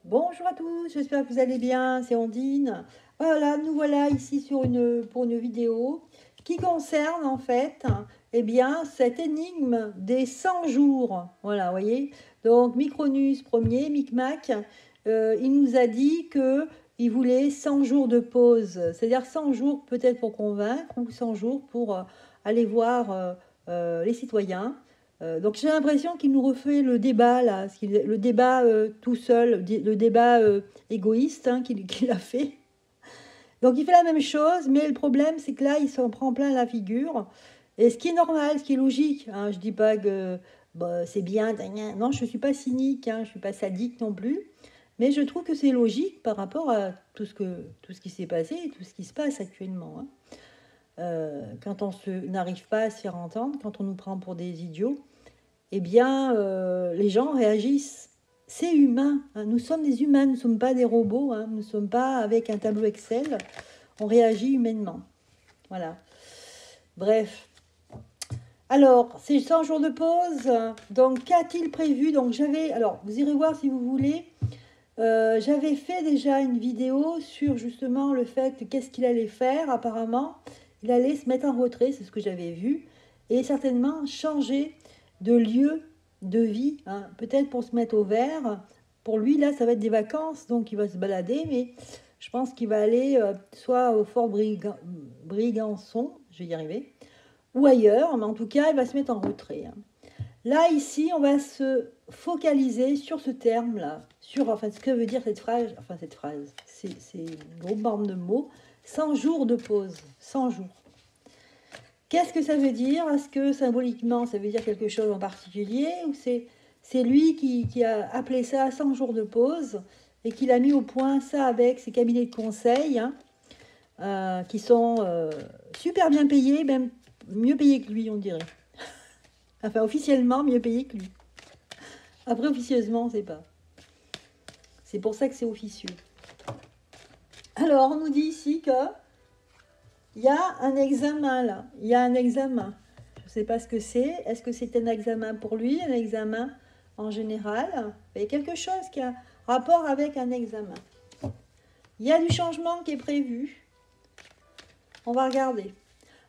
Bonjour à tous, j'espère que vous allez bien, c'est Ondine. Voilà, nous voilà ici pour une vidéo qui concerne en fait eh bien, cette énigme des 100 jours. Voilà, vous voyez. Donc Micronus premier, Micmac, il nous a dit qu'il voulait 100 jours de pause, c'est-à-dire 100 jours peut-être pour convaincre ou 100 jours pour aller voir les citoyens. Donc j'ai l'impression qu'il nous refait le débat là, le débat tout seul, le débat égoïste qu'il a fait. Donc il fait la même chose, mais le problème c'est que là il s'en prend plein la figure. Et ce qui est normal, ce qui est logique, hein, je dis pas que bah, c'est bien, non, je suis pas cynique, hein, je suis pas sadique non plus, mais je trouve que c'est logique par rapport à tout ce qui s'est passé et tout ce qui se passe actuellement. Hein. Quand on n'arrive pas à se faire entendre, quand on nous prend pour des idiots, eh bien, les gens réagissent. C'est humain, hein. Nous sommes des humains, nous ne sommes pas des robots, hein. Nous ne sommes pas avec un tableau Excel, on réagit humainement. Voilà. Bref. Alors, c'est 100 jours de pause. Donc, qu'a-t-il prévu? Donc, alors, vous irez voir si vous voulez. J'avais fait déjà une vidéo sur justement le fait qu'est-ce qu'il allait faire. Apparemment, il allait se mettre en retrait, c'est ce que j'avais vu, et certainement changer de lieu de vie, hein, peut-être pour se mettre au vert. Pour lui, là, ça va être des vacances, donc il va se balader, mais je pense qu'il va aller soit au Fort Brigançon, je vais y arriver, ou ailleurs, mais en tout cas, il va se mettre en retrait. Hein. Là, ici, on va se focaliser sur ce terme-là, sur enfin, ce que veut dire cette phrase, c'est une grosse bande de mots, 100 jours de pause, 100 jours. Qu'est-ce que ça veut dire? Est-ce que symboliquement, ça veut dire quelque chose en particulier? Ou c'est lui qui a appelé ça 100 jours de pause et qu'il a mis au point ça avec ses cabinets de conseil, hein, qui sont super bien payés, même mieux payés que lui, on dirait. Enfin, officiellement, mieux payés que lui. Après, officieusement, on ne sait pas. C'est pour ça que c'est officieux. Alors, on nous dit ici que il y a un examen là. Il y a un examen. Je ne sais pas ce que c'est. Est-ce que c'est un examen pour lui, un examen en général? Il y a quelque chose qui a rapport avec un examen. Il y a du changement qui est prévu. On va regarder.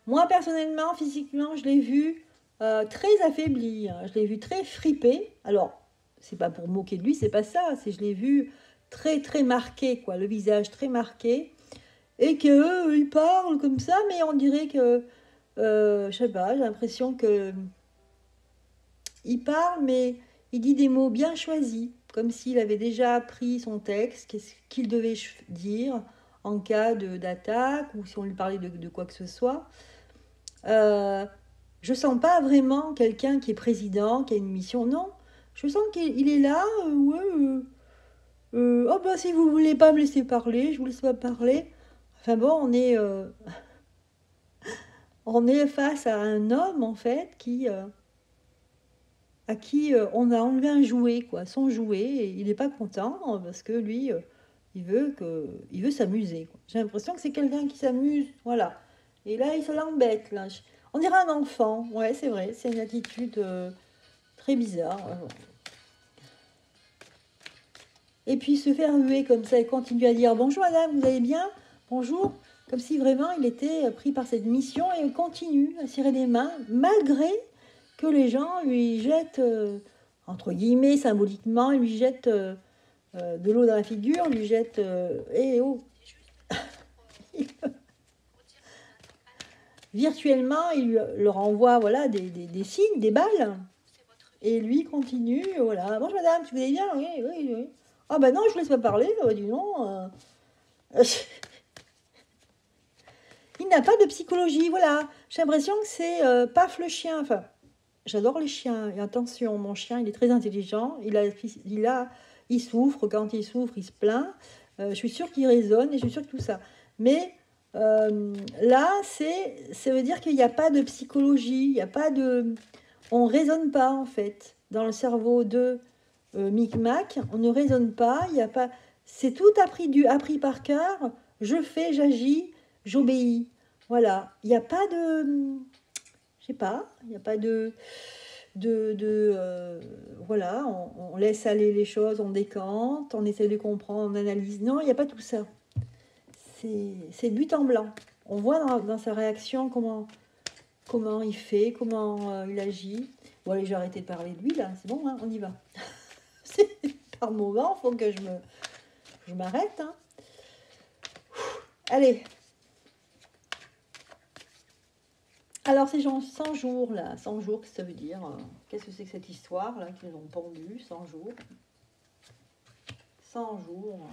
Moi, personnellement, physiquement, je l'ai vu très affaibli. Hein. Je l'ai vu très fripé. Alors, c'est pas pour moquer de lui, c'est pas ça. C'est je l'ai vu très très marqué, quoi, le visage très marqué. Et que il parle comme ça, mais on dirait que, je sais pas, j'ai l'impression que il parle, mais il dit des mots bien choisis, comme s'il avait déjà appris son texte, qu'est-ce qu'il devait dire en cas d'attaque ou si on lui parlait de quoi que ce soit. Je sens pas vraiment quelqu'un qui est président, qui a une mission, non. Je sens qu'il est là, oh bah si vous voulez pas me laisser parler, je vous laisse pas parler. Enfin bon, on est face à un homme en fait à qui on a enlevé un jouet, quoi, son jouet, et il n'est pas content parce que lui, il veut s'amuser. Quoi. J'ai l'impression que c'est quelqu'un qui s'amuse, voilà. Et là, il se l'embête. Là. On dirait un enfant, ouais, c'est vrai, c'est une attitude très bizarre. Et puis se faire huer comme ça et continuer à dire bonjour madame, vous allez bien? Bonjour, comme si vraiment il était pris par cette mission et il continue à serrer les mains malgré que les gens lui jettent, entre guillemets, symboliquement, lui jettent de l'eau dans la figure, lui jettent eh oh. Virtuellement, il leur envoie voilà, des signes, des balles. Et lui continue, voilà. Bonjour madame, vous allez bien? Oui, oui, oui. Ah ben non, je ne laisse pas parler, dis non. Il n'a pas de psychologie, voilà. J'ai l'impression que c'est paf le chien. Enfin, j'adore les chiens. Et attention, mon chien, il est très intelligent. Il souffre. Quand il souffre, il se plaint. Je suis sûre qu'il raisonne et je suis sûre que tout ça. Mais là, ça veut dire qu'il n'y a pas de psychologie. Il n'y a pas de... On ne raisonne pas, en fait. Dans le cerveau de Micmac, on ne raisonne pas. Il y a pas... C'est tout appris par cœur. Je fais, j'agis, j'obéis. Voilà. Il n'y a pas de... Je sais pas. Il n'y a pas de... voilà, on laisse aller les choses, on décante, on essaie de comprendre, on analyse. Non, il n'y a pas tout ça. C'est but en blanc. On voit dans sa réaction comment il fait, comment il agit. Bon, allez, j'ai arrêté de parler de lui, là. C'est bon, hein, on y va. Par moment, il faut que je m'arrête. Hein. Allez. Alors, ces gens 100 jours, là. 100 jours, qu'est-ce que ça veut dire? Qu'est-ce que c'est que cette histoire, là, qu'ils ont pendu 100 jours? 100 jours.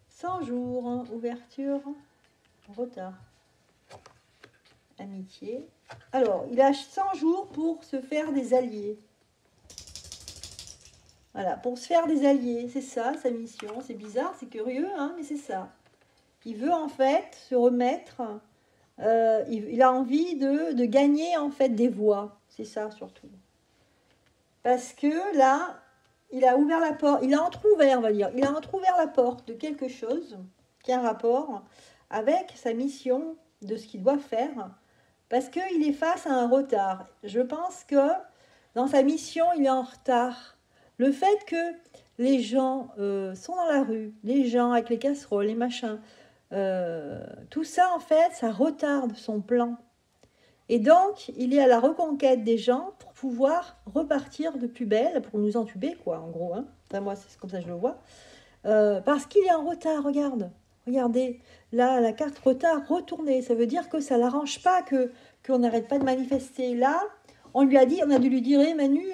100 jours, hein, ouverture, retard, amitié. Alors, il a 100 jours pour se faire des alliés. Voilà, pour se faire des alliés, c'est ça sa mission. C'est bizarre, c'est curieux, hein, mais c'est ça. Il veut en fait se remettre, il a envie de gagner en fait des voix. C'est ça surtout. Parce que là, il a ouvert la porte, il a entrouvert, on va dire, il a entrouvert la porte de quelque chose qui a un rapport avec sa mission, de ce qu'il doit faire, parce qu'il est face à un retard. Je pense que dans sa mission, il est en retard. Le fait que les gens sont dans la rue, les gens avec les casseroles, les machins, tout ça, en fait, ça retarde son plan. Et donc, il est à la reconquête des gens pour pouvoir repartir de plus belle, pour nous entuber, quoi, en gros. Hein. Enfin, moi, c'est comme ça que je le vois. Parce qu'il est en retard, regarde. Regardez, là, la carte retard retournée. Ça veut dire que ça ne l'arrange pas qu'on n'arrête pas de manifester. Là, on lui a dit, on a dû lui dire, hey, Manu,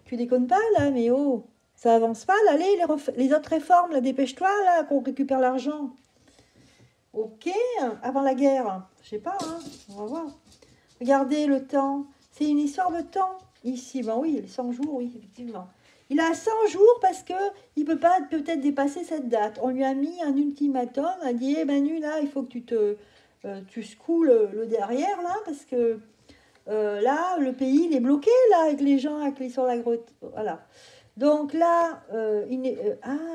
tu déconnes pas, là, mais oh, ça avance pas, là, allez, les autres réformes, là, dépêche-toi, là, qu'on récupère l'argent. Ok, avant la guerre, je sais pas, hein, on va voir. Regardez le temps, c'est une histoire de temps ici. Ben oui, les 100 jours, oui, effectivement. Il a 100 jours parce qu'il ne peut pas peut-être dépasser cette date. On lui a mis un ultimatum, on a dit, eh Manu, là, il faut que tu secoues le derrière, là, parce que là, le pays, il est bloqué, là, avec les gens, avec les sur la grotte. Voilà. Donc là,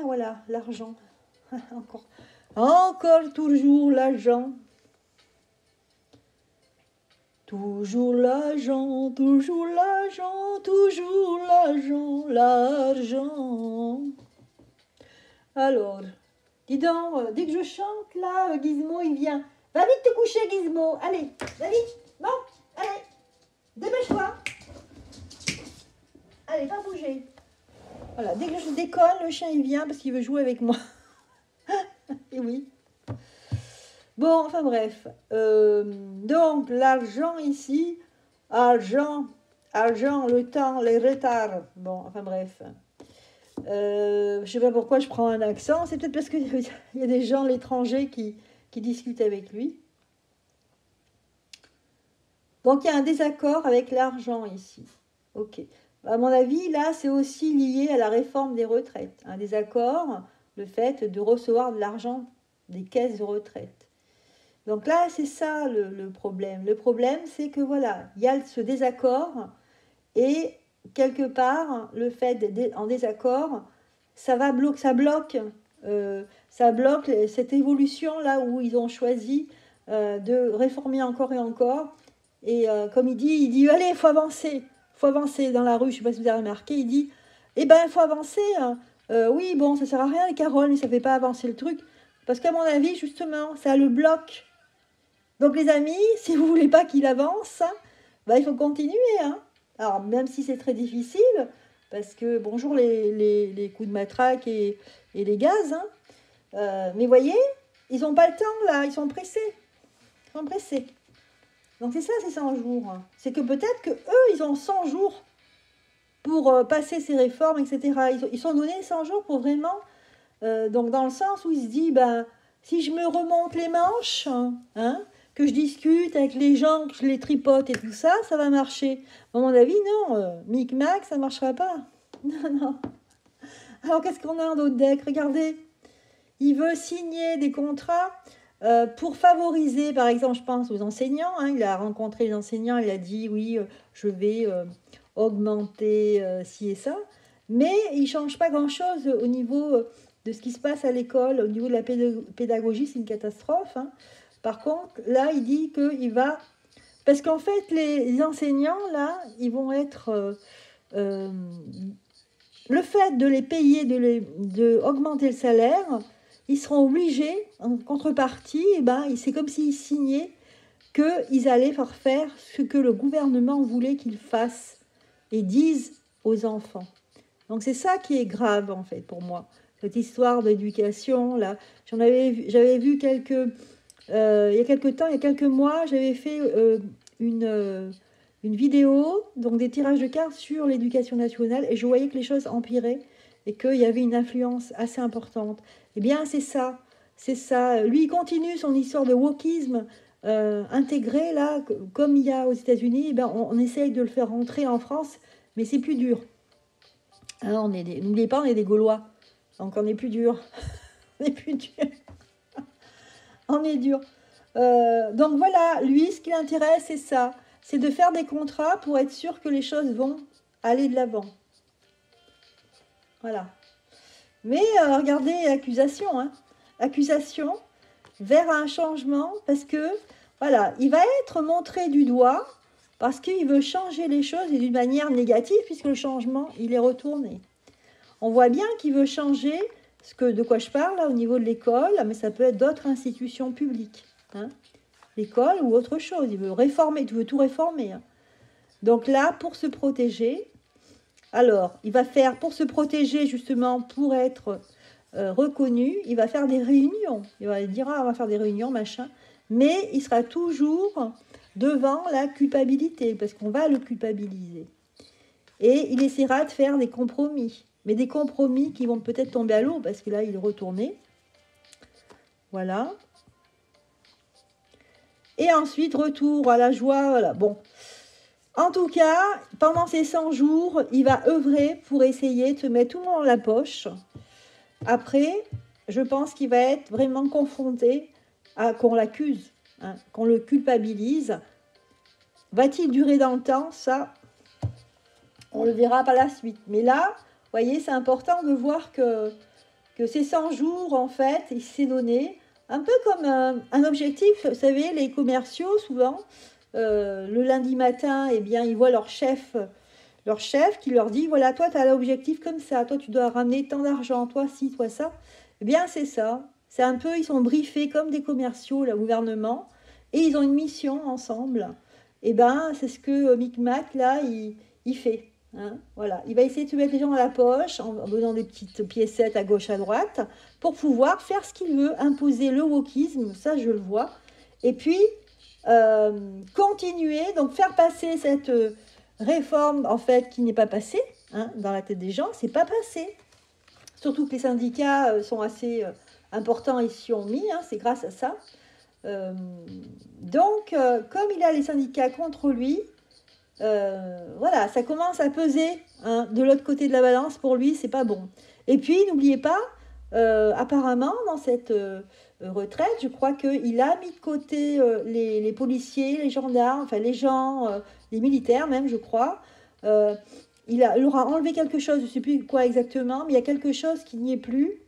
voilà, l'argent. Encore, toujours l'argent. Toujours l'argent, toujours l'argent, toujours l'argent, l'argent. Alors, dis donc, dès que je chante, là, Gizmo, il vient. Va vite te coucher, Gizmo. Allez, va vite. Bon, allez, dépêche-toi. Allez, pas bouger. Voilà, dès que je décolle, le chien, il vient parce qu'il veut jouer avec moi. Et oui. Bon, enfin bref. Donc, l'argent ici, argent, le temps, les retards. Bon, enfin bref. Je ne sais pas pourquoi je prends un accent. C'est peut-être parce qu'il y a des gens à l'étranger qui discutent avec lui. Donc, il y a un désaccord avec l'argent ici. Ok. À mon avis, là, c'est aussi lié à la réforme des retraites. Un désaccord, le fait de recevoir de l'argent des caisses de retraite. Donc là, c'est ça le problème. Le problème, c'est que voilà, il y a ce désaccord et quelque part, le fait d'être en désaccord, ça bloque cette évolution là où ils ont choisi de réformer encore et encore. Et comme il dit, allez, il faut avancer dans la rue. Je ne sais pas si vous avez remarqué, il dit, eh ben, il faut avancer. Hein. Oui, bon, ça sert à rien les Caroles, mais ça fait pas avancer le truc. Parce qu'à mon avis, justement, ça le bloque. Donc les amis, si vous ne voulez pas qu'il avance, bah, il faut continuer. Hein. Alors même si c'est très difficile, parce que bonjour les coups de matraque et les gaz, hein. Mais voyez, ils n'ont pas le temps là, ils sont pressés. Donc c'est ça ces 100 jours. C'est que peut-être que eux, ils ont 100 jours pour passer ces réformes, etc. Ils sont donnés 100 jours pour vraiment, donc dans le sens où ils se disent, ben, si je me remonte les manches, hein, que je discute avec les gens, que je les tripote et tout ça, ça va marcher. À mon avis, non. Micmac, ça ne marchera pas. Non. Alors, qu'est-ce qu'on a d'autre deck? Regardez. Il veut signer des contrats pour favoriser, par exemple, je pense aux enseignants. Hein, il a rencontré les enseignants, il a dit, oui, je vais augmenter ci et ça. Mais il ne change pas grand-chose au niveau de ce qui se passe à l'école. Au niveau de la pédagogie, c'est une catastrophe. Hein. Par contre, là, il dit qu'il va Parce qu'en fait, les enseignants, là, ils vont être... le fait de les payer, de augmenter le salaire, ils seront obligés, en contrepartie, eh ben, c'est comme s'ils signaient qu'ils allaient faire ce que le gouvernement voulait qu'ils fassent et disent aux enfants. Donc c'est ça qui est grave, en fait, pour moi. Cette histoire d'éducation, là, j'avais vu il y a quelques temps, il y a quelques mois, j'avais fait une vidéo, donc des tirages de cartes sur l'éducation nationale, et je voyais que les choses empiraient et qu'il y avait une influence assez importante. Eh bien, c'est ça, c'est ça. Lui, il continue son histoire de wokisme intégré, là, comme il y a aux États-Unis. Eh ben, on essaye de le faire rentrer en France, mais c'est plus dur. Hein, n'oubliez pas, on est des Gaulois, donc on est plus dur. On est plus dur. On est dur. Donc voilà, lui, ce qui l'intéresse, c'est ça. C'est de faire des contrats pour être sûr que les choses vont aller de l'avant. Voilà. Mais regardez, accusation. Hein. Accusation vers un changement parce que, voilà, il va être montré du doigt parce qu'il veut changer les choses et d'une manière négative puisque le changement, il est retourné. On voit bien qu'il veut changer de quoi je parle là, au niveau de l'école, mais ça peut être d'autres institutions publiques. Hein. L'école ou autre chose. Il veut réformer, il veut tout réformer. Hein. Donc là, pour se protéger, alors, il va faire, pour se protéger justement, pour être reconnu, il va faire des réunions. Il va dire, ah, on va faire des réunions, machin. Mais il sera toujours devant la culpabilité, parce qu'on va le culpabiliser. Et il essaiera de faire des compromis. Mais des compromis qui vont peut-être tomber à l'eau, parce que là, il est retourné. Voilà. Et ensuite, retour à la joie. Voilà. Bon. En tout cas, pendant ces 100 jours, il va œuvrer pour essayer de se mettre tout dans la poche. Après, je pense qu'il va être vraiment confronté à qu'on l'accuse, hein, qu'on le culpabilise. Va-t-il durer dans le temps? Ça, on le verra par la suite. Mais là, vous voyez, c'est important de voir que ces 100 jours, en fait, il s'est donné un peu comme un objectif. Vous savez, les commerciaux, souvent, le lundi matin, eh bien, ils voient leur chef qui leur dit, voilà, toi, tu as l'objectif comme ça, toi, tu dois ramener tant d'argent, toi, ci, toi, ça. Eh bien, c'est ça. C'est un peu, ils sont briefés comme des commerciaux, le gouvernement, et ils ont une mission ensemble. Eh bien, c'est ce que Micmac, là, il fait. Hein, voilà. Il va essayer de se mettre les gens dans la poche, en donnant des petites piécettes à gauche, à droite, pour pouvoir faire ce qu'il veut, imposer le wokisme, ça, je le vois. Et puis, continuer, donc faire passer cette réforme, en fait, qui n'est pas passée, hein, dans la tête des gens, c'est pas passé. Surtout que les syndicats sont assez importants et s'y ont mis, hein, c'est grâce à ça. Donc, comme il a les syndicats contre lui, voilà, ça commence à peser hein, de l'autre côté de la balance, pour lui, c'est pas bon. Et puis, n'oubliez pas, apparemment, dans cette retraite, je crois qu'il a mis de côté les policiers, les gendarmes, enfin les gens, les militaires même, je crois. Il leur a enlevé quelque chose, je ne sais plus quoi exactement, mais il y a quelque chose qui n'y est plus,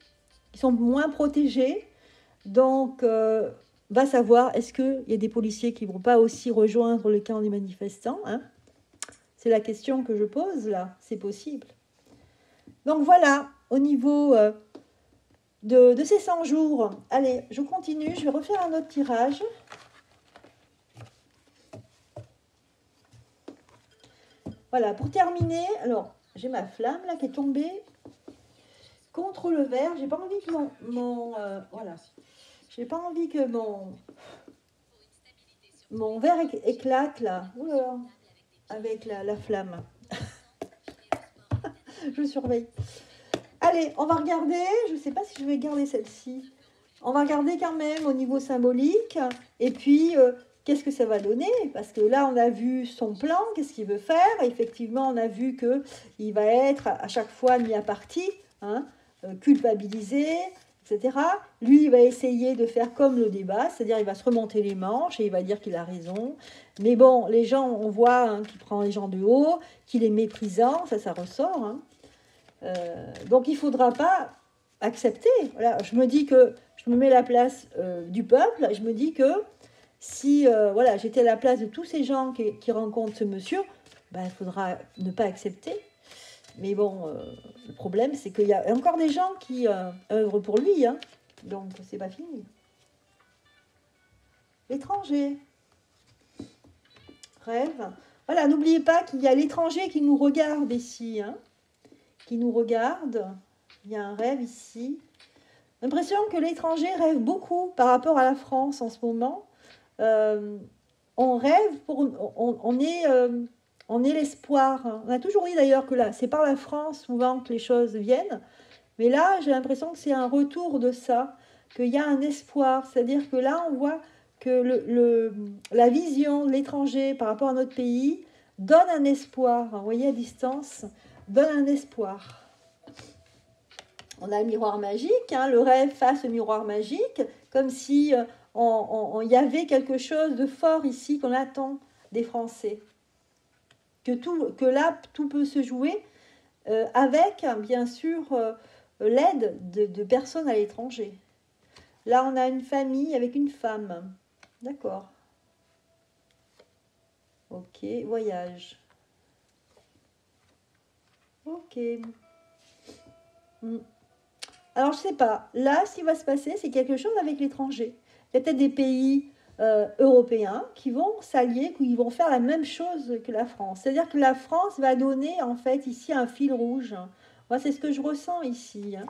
qui sont moins protégés. Donc, va savoir, est-ce qu'il y a des policiers qui ne vont pas aussi rejoindre le camp des manifestants hein. C'est la question que je pose là, c'est possible. Donc voilà, au niveau de ces 100 jours, allez, je continue, je vais refaire un autre tirage. Voilà, pour terminer, alors, j'ai ma flamme là qui est tombée contre le verre. J'ai pas envie que voilà. J'ai pas envie que mon verre éclate là. Oula, avec la flamme. Je surveille. Allez, on va regarder. Je sais pas si je vais garder celle-ci. On va regarder quand même au niveau symbolique. Et puis, qu'est-ce que ça va donner? Parce que là, on a vu son plan, qu'est-ce qu'il veut faire. Effectivement, on a vu qu'il va être à chaque fois mis à partie, hein, culpabilisé, etc. Lui, il va essayer de faire comme le débat, c'est-à-dire il va se remonter les manches et il va dire qu'il a raison. Mais bon, les gens, on voit hein, qu'il prend les gens de haut, qu'il est méprisant, ça ressort. Hein. Donc, il ne faudra pas accepter. Voilà, je me dis que je me mets à la place du peuple, je me dis que si voilà, j'étais à la place de tous ces gens qui rencontrent ce monsieur, ben, il faudra ne pas accepter. Mais bon, le problème, c'est qu'il y a encore des gens qui œuvrent pour lui, hein, donc c'est pas fini. L'étranger, rêve. Voilà, n'oubliez pas qu'il y a l'étranger qui nous regarde ici, hein, qui nous regarde. Il y a un rêve ici. L'impression que l'étranger rêve beaucoup par rapport à la France en ce moment. On rêve, on est l'espoir. On a toujours dit d'ailleurs que là, c'est par la France souvent que les choses viennent. Mais là, j'ai l'impression que c'est un retour de ça, qu'il y a un espoir. C'est-à-dire que là, on voit que la vision de l'étranger par rapport à notre pays donne un espoir. Vous voyez, à distance, donne un espoir. On a le miroir magique, hein, le rêve face au miroir magique, comme si il y avait quelque chose de fort ici qu'on attend des Français. Que là, tout peut se jouer avec, bien sûr, l'aide de personnes à l'étranger. Là, on a une famille avec une femme. D'accord. Ok, voyage. Ok. Alors, je ne sais pas. Là, ce qui va se passer, c'est quelque chose avec l'étranger. Il y a peut-être des pays européens qui vont s'allier, qui vont faire la même chose que la France. C'est-à-dire que la France va donner, en fait, ici, un fil rouge. Moi, c'est ce que je ressens ici. Hein.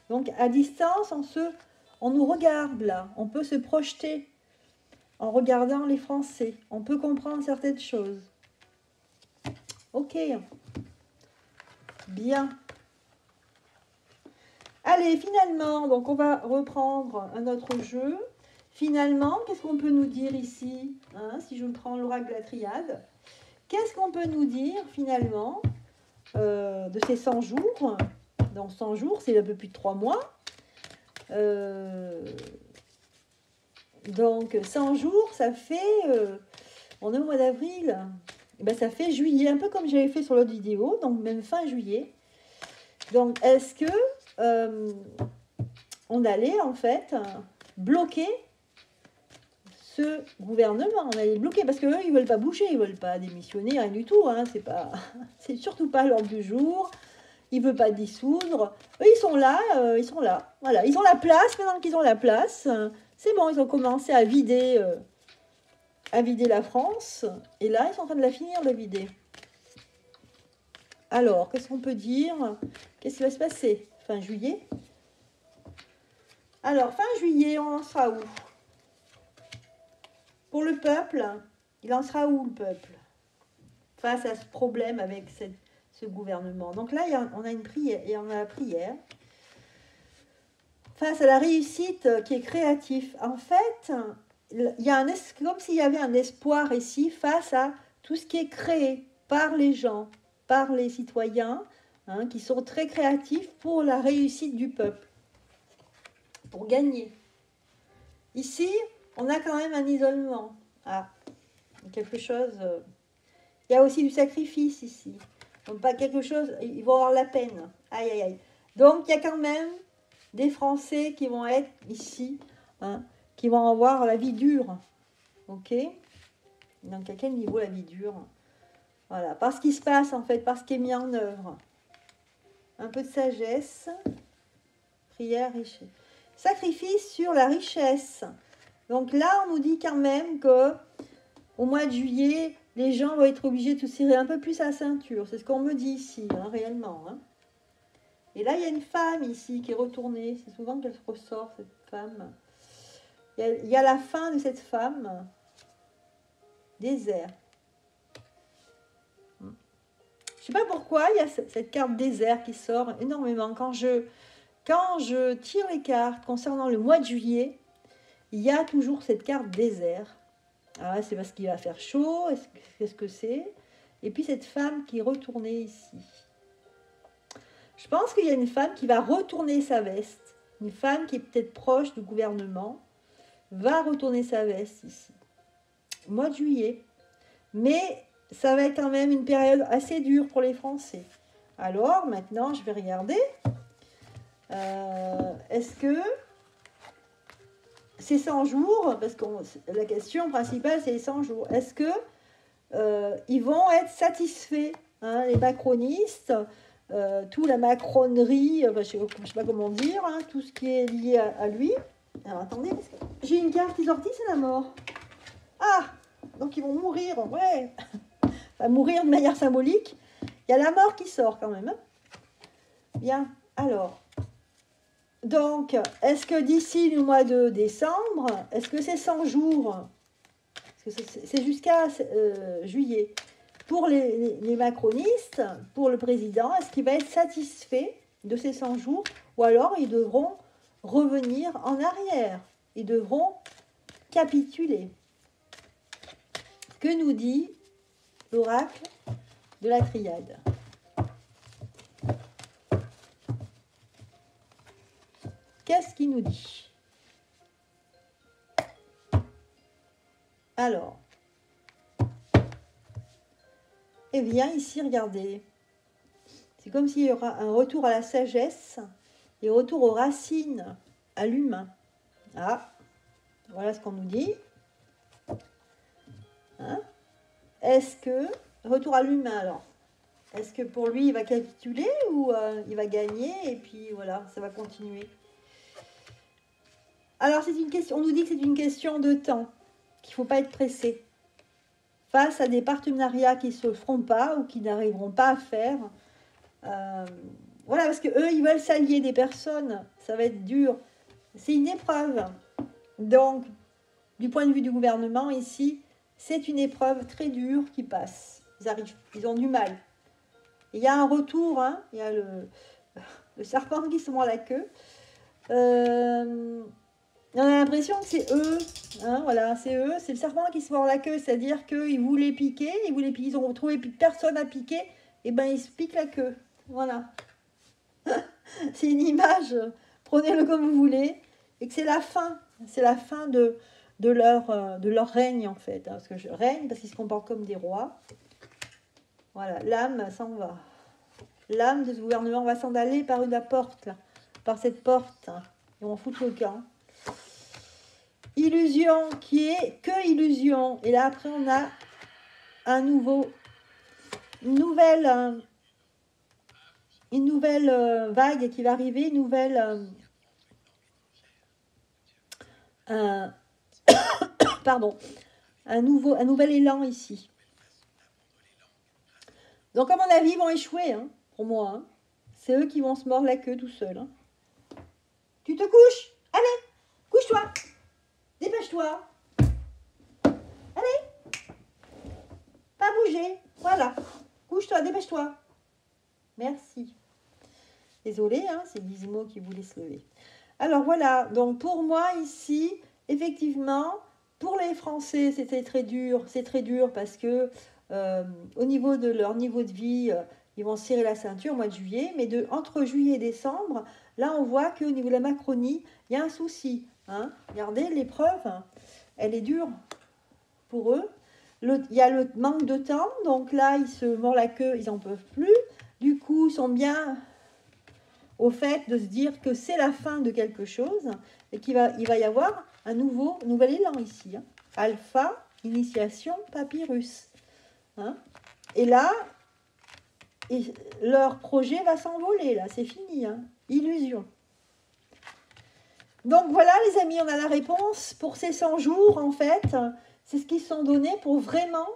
Donc, à distance, on nous regarde, là. On peut se projeter en regardant les Français. On peut comprendre certaines choses. Ok. Bien. Allez, finalement, donc on va reprendre un autre jeu. Finalement, qu'est-ce qu'on peut nous dire ici, hein, si je prends l'oracle de la triade? Qu'est-ce qu'on peut nous dire, finalement, de ces 100 jours? Donc, 100 jours, c'est un peu plus de 3 mois. Donc, 100 jours, ça fait... on est au mois d'avril. Ben, ça fait juillet, un peu comme j'avais fait sur l'autre vidéo, donc même fin juillet. Donc, est-ce que on allait, en fait, bloquer ce gouvernement? On allait le bloquer, parce qu'eux, ils ne veulent pas bouger, ils ne veulent pas démissionner, rien du tout. Hein, c'est surtout pas l'ordre du jour. Ils ne veulent pas dissoudre. Eux, ils sont là, ils sont là. Voilà, ils ont la place, maintenant qu'ils ont la place. C'est bon, ils ont commencé à vider la France. Et là, ils sont en train de la finir de vider. Alors, qu'est-ce qu'on peut dire? Qu'est-ce qui va se passer? Fin juillet. Alors, fin juillet, on en sera où? Pour le peuple, il en sera où, le peuple? Face à ce problème avec ce gouvernement. Donc là, on a une prière, et on a la prière. Face à la réussite qui est créative. En fait, il y a comme s'il y avait un espoir ici face à tout ce qui est créé par les gens, par les citoyens, hein, qui sont très créatifs pour la réussite du peuple, pour gagner. Ici, on a quand même un isolement. Ah, quelque chose... il y a aussi du sacrifice ici. Donc, pas quelque chose... Ils vont avoir la peine. Aïe, aïe, aïe. Donc, il y a quand même des Français qui vont être ici, hein, qui vont avoir la vie dure. Ok? Donc, à quel niveau la vie dure? Voilà, par ce qui se passe, en fait, par ce qui est mis en œuvre. Un peu de sagesse. Prière, richesse. Sacrifice sur la richesse. Donc là, on nous dit quand même que au mois de juillet, les gens vont être obligés de se serrer un peu plus à la ceinture. C'est ce qu'on me dit ici, hein, réellement. Hein. Et là, il y a une femme ici qui est retournée. C'est souvent qu'elle ressort, cette femme. Il y a la fin de cette femme. Désert. Je ne sais pas pourquoi, il y a cette carte désert qui sort énormément. Quand je tire les cartes concernant le mois de juillet, il y a toujours cette carte désert. Ah, c'est parce qu'il va faire chaud. Qu'est-ce que c'est? Et puis cette femme qui est retournée ici. Je pense qu'il y a une femme qui va retourner sa veste. Une femme qui est peut-être proche du gouvernement va retourner sa veste ici. Mois de juillet. Mais ça va être quand même une période assez dure pour les Français. Alors, maintenant, je vais regarder. Est-ce que ces 100 jours, parce que la question principale, c'est les 100 jours. Est-ce que ils vont être satisfaits, hein, les macronistes, toute la macronerie, je ne sais pas comment dire, hein, tout ce qui est lié à lui. Alors attendez, parce que j'ai une carte qui est sortie, c'est la mort. Ah, donc ils vont mourir, ouais. Enfin, mourir de manière symbolique. Il y a la mort qui sort quand même. Hein. Bien, alors. Donc, est-ce que d'ici le mois de décembre, est-ce que c'est 100 jours? C'est jusqu'à juillet. Pour les macronistes, pour le président, est-ce qu'il va être satisfait de ces 100 jours? Ou alors ils devront revenir en arrière. Ils devront capituler. Que nous dit l'oracle de la triade? Qu'est-ce qu'il nous dit? Alors, eh bien, ici, regardez. C'est comme s'il y aura un retour à la sagesse et retour aux racines, à l'humain. Ah, voilà ce qu'on nous dit. Hein? Est-ce que, retour à l'humain alors, est-ce que pour lui, il va capituler ou il va gagner et puis voilà, ça va continuer? Alors, c'est une question, on nous dit que c'est une question de temps, qu'il ne faut pas être pressé. Face à des partenariats qui ne se feront pas ou qui n'arriveront pas à faire. Voilà, parce qu'eux, ils veulent s'allier des personnes, ça va être dur. C'est une épreuve. Donc, du point de vue du gouvernement, ici, c'est une épreuve très dure qui passe. Ils ont du mal. Il y a un retour, hein, il y a le serpent qui se mord la queue. On a l'impression que c'est eux, hein, voilà, c'est eux, c'est le serpent qui se mord la queue, c'est-à-dire qu'ils voulaient piquer, ils ont trouvé personne à piquer, et ben ils se piquent la queue, voilà. C'est une image, prenez-le comme vous voulez, et que c'est la fin de leur règne en fait, hein, parce que règne parce qu'ils se comportent comme des rois. Voilà, l'âme s'en va. L'âme de ce gouvernement va s'en aller par la porte, là, par cette porte, hein, et on fout le camp. Illusion qui est que illusion. Et là, après, on a une nouvelle vague qui va arriver, pardon, un nouvel élan ici. Donc, à mon avis, ils vont échouer, hein, pour moi. Hein. C'est eux qui vont se mordre la queue tout seuls. Hein. Tu te couches? Allez, couche-toi. Dépêche-toi. Allez. Pas bouger. Voilà. Couche-toi, dépêche-toi. Merci. Désolée, hein, c'est Gizmo qui voulait se lever. Alors voilà, donc pour moi ici, effectivement, pour les Français, c'était très dur. C'est très dur parce que au niveau de leur niveau de vie, ils vont serrer la ceinture au mois de juillet. Mais entre juillet et décembre, là on voit qu'au niveau de la Macronie, il y a un souci. Hein. Regardez, l'épreuve, elle est dure pour eux. Il y a le manque de temps, donc là, ils se mordent la queue, ils n'en peuvent plus. Du coup, ils sont bien au fait de se dire que c'est la fin de quelque chose et il va y avoir un nouvel élan ici. Hein. Alpha, initiation, papyrus. Hein. Et là, leur projet va s'envoler, là, c'est fini. Hein. Illusion. Donc voilà les amis, on a la réponse pour ces 100 jours en fait. C'est ce qu'ils se sont donnés pour vraiment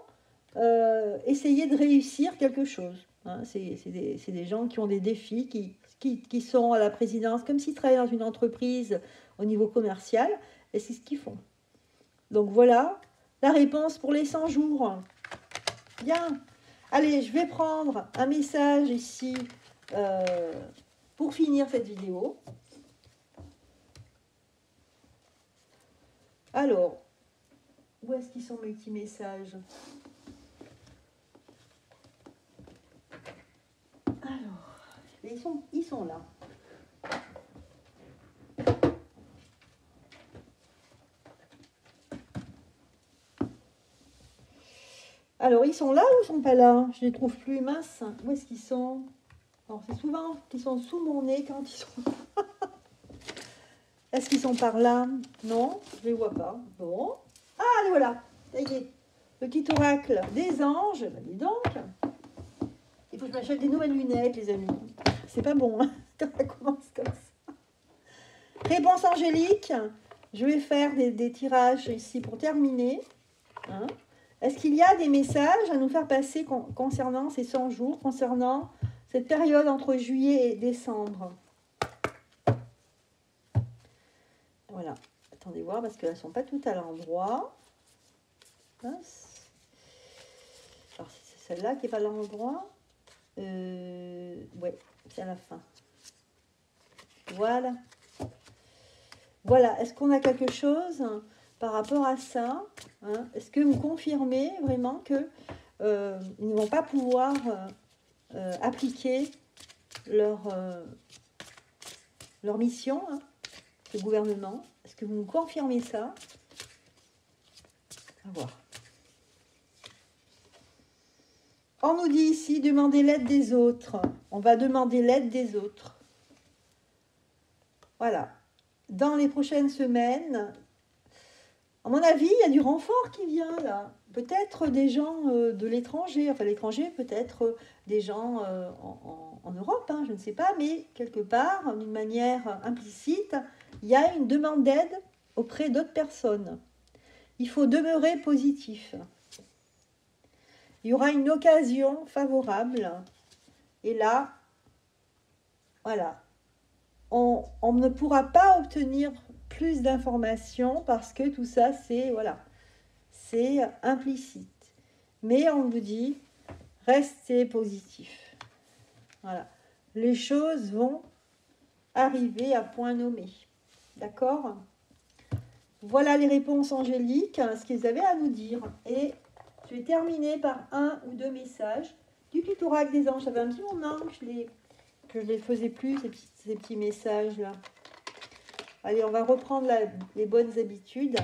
essayer de réussir quelque chose. Hein, c'est des gens qui ont des défis, qui sont à la présidence, comme s'ils travaillaient dans une entreprise au niveau commercial, et c'est ce qu'ils font. Donc voilà la réponse pour les 100 jours. Bien. Allez, je vais prendre un message ici pour finir cette vidéo. Alors, où est-ce qu'ils sont mes petits messages? Alors, ils sont là. Alors, ils sont là ou ils sont pas là? Je les trouve plus, mince. Où est-ce qu'ils sont? Alors, c'est souvent qu'ils sont sous mon nez quand ils sont là. Est-ce qu'ils sont par là? Non, je les vois pas. Bon. Ah, les voilà. Ça y est. Le petit oracle des anges. Ben, dis donc. Il faut que je m'achète des nouvelles lunettes, les amis. C'est pas bon, hein, quand ça commence comme ça. Réponse angélique. Je vais faire des tirages ici pour terminer. Hein. Est-ce qu'il y a des messages à nous faire passer concernant ces 100 jours, concernant cette période entre juillet et décembre? Voilà. Attendez voir parce qu'elles ne sont pas toutes à l'endroit. Alors, c'est celle-là qui n'est pas à l'endroit. Ouais, c'est à la fin. Voilà. Voilà. Est-ce qu'on a quelque chose par rapport à ça, hein? Est-ce que vous confirmez vraiment que ils ne vont pas pouvoir appliquer leur mission, hein, le gouvernement? Est-ce que vous nous confirmez ça? À voir. On nous dit ici, demander l'aide des autres. On va demander l'aide des autres. Voilà. Dans les prochaines semaines, à mon avis, il y a du renfort qui vient là. Peut-être des gens de l'étranger, enfin l'étranger, peut-être des gens en Europe, hein, je ne sais pas, mais quelque part, d'une manière implicite, il y a une demande d'aide auprès d'autres personnes. Il faut demeurer positif. Il y aura une occasion favorable. Et là, voilà, on ne pourra pas obtenir plus d'informations parce que tout ça, c'est voilà, c'est implicite. Mais on vous dit, restez positif. Voilà, les choses vont arriver à point nommé. D'accord? Voilà les réponses angéliques, ce qu'ils avaient à nous dire. Et je vais terminer par un ou deux messages du petit oracle des anges. Ça fait un petit moment que je les faisais plus, ces petits messages-là. Allez, on va reprendre les bonnes habitudes.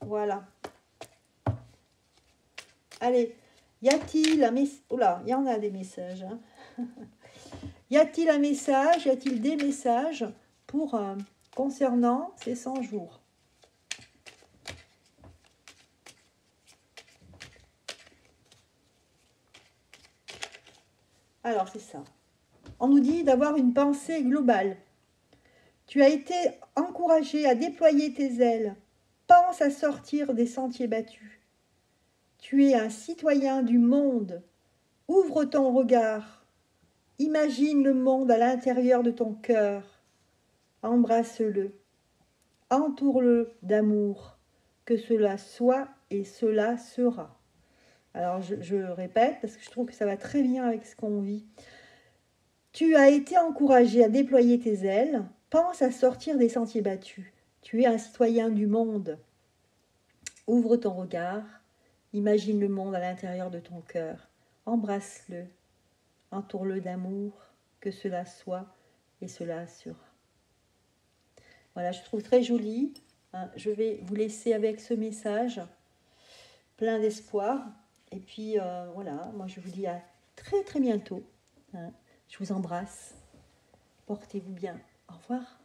Voilà. Allez, y a-t-il un message? Oula, il y en a des messages. Hein. Y a-t-il un message? Y a-t-il des messages pour concernant ces 100 jours? Alors, c'est ça. On nous dit d'avoir une pensée globale. Tu as été encouragé à déployer tes ailes. Pense à sortir des sentiers battus. Tu es un citoyen du monde. Ouvre ton regard. Imagine le monde à l'intérieur de ton cœur. Embrasse-le. Entoure-le d'amour. Que cela soit et cela sera. Alors, je répète parce que je trouve que ça va très bien avec ce qu'on vit. Tu as été encouragé à déployer tes ailes. Pense à sortir des sentiers battus. Tu es un citoyen du monde. Ouvre ton regard. Imagine le monde à l'intérieur de ton cœur. Embrasse-le. Entoure-le d'amour. Que cela soit et cela sera. Voilà, je trouve très joli. Je vais vous laisser avec ce message plein d'espoir. Et puis, voilà, moi je vous dis à très très bientôt. Je vous embrasse. Portez-vous bien. Au revoir.